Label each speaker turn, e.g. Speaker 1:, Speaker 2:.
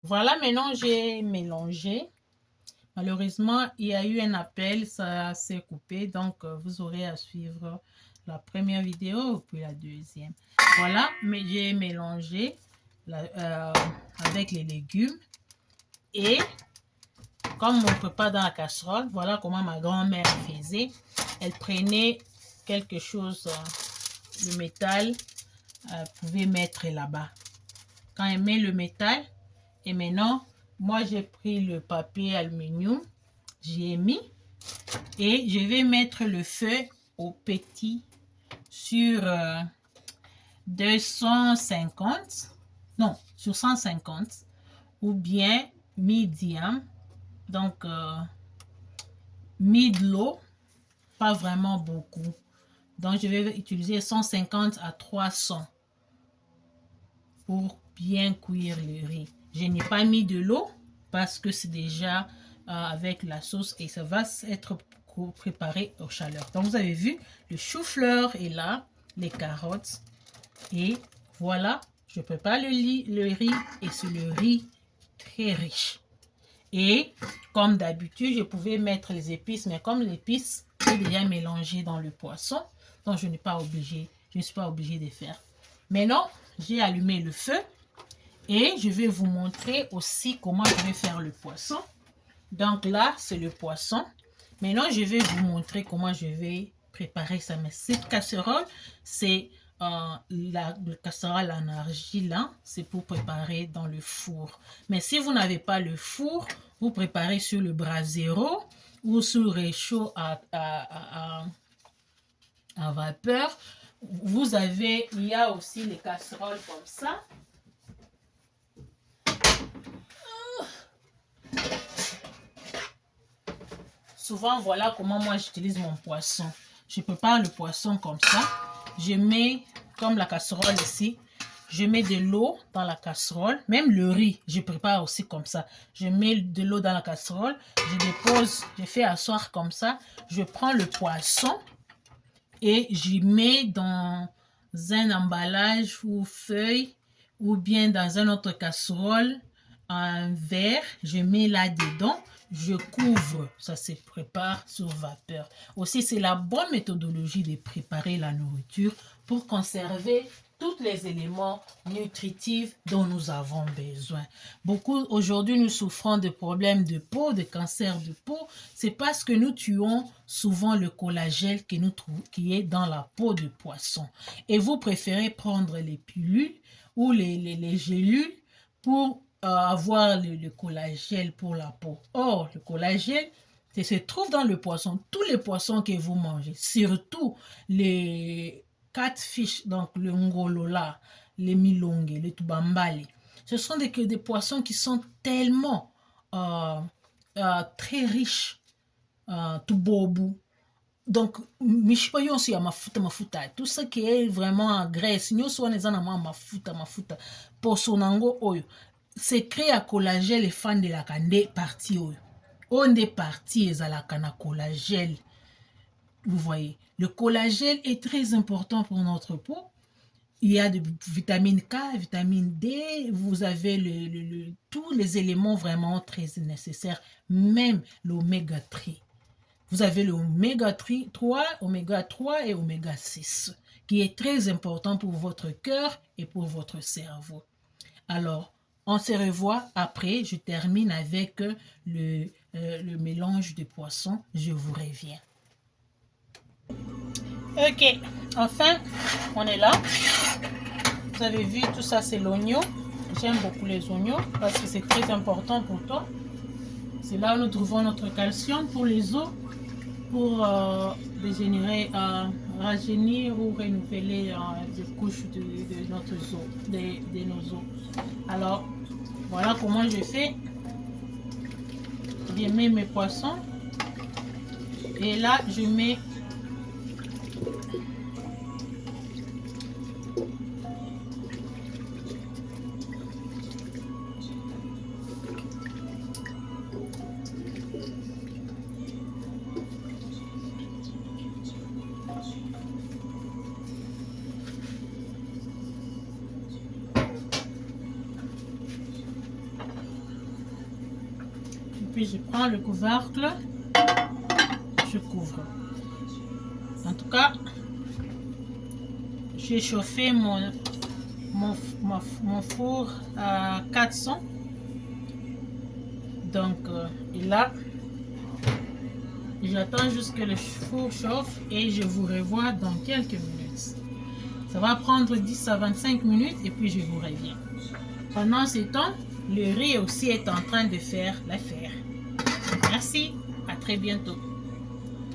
Speaker 1: Voilà, maintenant j'ai mélangé. Malheureusement, il y a eu un appel, ça s'est coupé, donc vous aurez à suivre la première vidéo puis la deuxième. Voilà, mais j'ai mélangé avec les légumes et comme on ne peut pas dans la casserole, voilà comment ma grand-mère faisait. Elle prenait quelque chose, le métal, pouvait mettre là-bas. Quand elle met le métal, et maintenant, moi j'ai pris le papier aluminium, j'ai mis et je vais mettre le feu au petit sur 250, non, sur 150 ou bien medium, donc mid-low, pas vraiment beaucoup. Donc, je vais utiliser 150 à 300 pour bien cuire le riz. Je n'ai pas mis de l'eau parce que c'est déjà avec la sauce et ça va être préparé aux chaleurs. Donc, vous avez vu, le chou-fleur est là, les carottes. Et voilà, je prépare le riz et c'est le riz très riche. Et comme d'habitude, je pouvais mettre les épices, mais comme l'épice est déjà mélangé dans le poisson, donc je n'ai pas obligé, je ne suis pas obligée de faire. Maintenant, j'ai allumé le feu et je vais vous montrer aussi comment je vais faire le poisson. Donc là, c'est le poisson. Maintenant, je vais vous montrer comment je vais préparer ça. Mais cette casserole, c'est la casserole en argile, hein, c'est pour préparer dans le four. Mais si vous n'avez pas le four, vous préparez sur le brasero ou sur le réchaud à vapeur. Vous avez, il y a aussi les casseroles comme ça. Souvent, voilà comment moi j'utilise mon poisson. Je prépare le poisson comme ça. Je mets, comme la casserole ici, je mets de l'eau dans la casserole. Même le riz, je prépare aussi comme ça. Je mets de l'eau dans la casserole. Je dépose, je fais asseoir comme ça. Je prends le poisson et j'y mets dans un emballage ou feuille ou bien dans une autre casserole, un verre. Je mets là-dedans. Je couvre, ça se prépare sur vapeur. Aussi, c'est la bonne méthodologie de préparer la nourriture pour conserver tous les éléments nutritifs dont nous avons besoin. Beaucoup, aujourd'hui, nous souffrons de problèmes de peau, de cancer de peau. C'est parce que nous tuons souvent le collagène qui est dans la peau de poisson. Et vous préférez prendre les pilules ou les gélules pour avoir le collagène pour la peau. Or, le collagène, se trouve dans le poisson. Tous les poissons que vous mangez, surtout les catfish, donc le ngolola, les milongue, les tubambali, ce sont des poissons qui sont tellement très riches, tubobu. Donc, mishipa yonso ya mafuta. Tout ce qui est vraiment en graisse, nyonso wana eza na mafuta. Poso nango oyo. Secret ya collagène efandelaka nde partie oyo. Oyo nde partie ezalaka na collagène. Vous voyez, le collagène est très important pour notre peau. Il y a de vitamine K, vitamine D, vous avez tous les éléments vraiment très nécessaires, même l'oméga 3. Vous avez l'oméga 3, oméga 3 et oméga 6, qui est très important pour votre cœur et pour votre cerveau. Alors, on se revoit après. Je termine avec le mélange de poissons. Je vous reviens. Ok, enfin, on est là. Vous avez vu, tout ça, c'est l'oignon. J'aime beaucoup les oignons parce que c'est très important pour toi. C'est là où nous trouvons notre calcium pour les os, pour régénérer, rajeunir ou renouveler les couches de notre os, de nos os. Alors, voilà comment je fais. Je mets mes poissons et là, je mets puis je prends le couvercle, je couvre. En tout cas, j'ai chauffé mon four à 400. Donc, et là, j'attends juste que le four chauffe et je vous revois dans quelques minutes. Ça va prendre 10 à 25 minutes et puis je vous reviens. Pendant ce temps, le riz aussi est en train de faire l'affaire. Merci, à très bientôt.